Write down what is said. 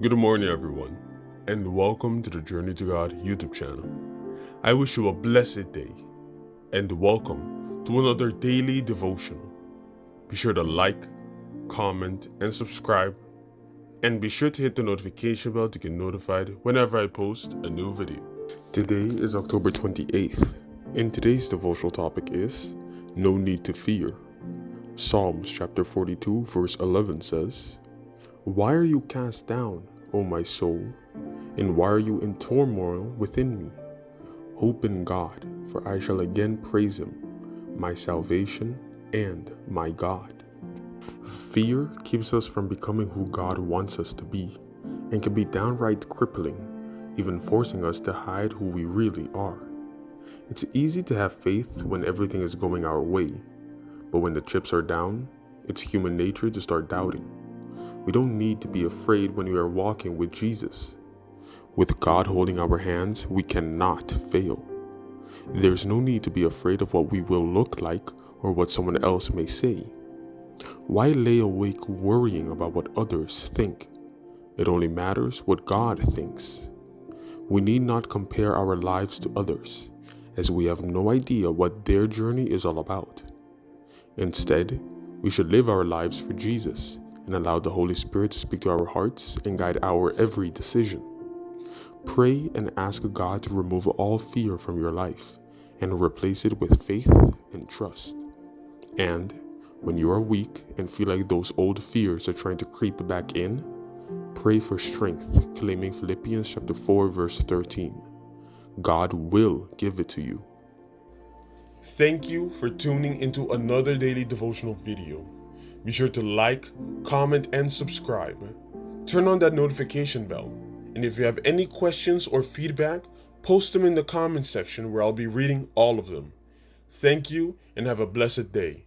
Good morning, everyone, and welcome to the Journey to God YouTube channel. I wish you a blessed day, and welcome to another daily devotional. Be sure to like, comment, and subscribe, and be sure to hit the notification bell to get notified whenever I post a new video. Today is October 28th, and today's devotional topic is No Need to Fear. Psalms chapter 42 verse 11 says, "Why are you cast down, O my soul, and why are you in turmoil within me? Hope in God, for I shall again praise him, my salvation and my God." Fear keeps us from becoming who God wants us to be, and can be downright crippling, even forcing us to hide who we really are. It's easy to have faith when everything is going our way, but when the chips are down, it's human nature to start doubting. We don't need to be afraid when we are walking with Jesus. With God holding our hands, we cannot fail. There's no need to be afraid of what we will look like or what someone else may say. Why lay awake worrying about what others think? It only matters what God thinks. We need not compare our lives to others, as we have no idea what their journey is all about. Instead, we should live our lives for Jesus and allow the Holy Spirit to speak to our hearts and guide our every decision. Pray and ask God to remove all fear from your life and replace it with faith and trust. And when you are weak and feel like those old fears are trying to creep back in, pray for strength, claiming Philippians chapter 4 verse 13. God will give it to you. Thank you for tuning into another daily devotional video. Be sure to like, comment, and subscribe. Turn on that notification bell. And if you have any questions or feedback, post them in the comment section where I'll be reading all of them. Thank you and have a blessed day.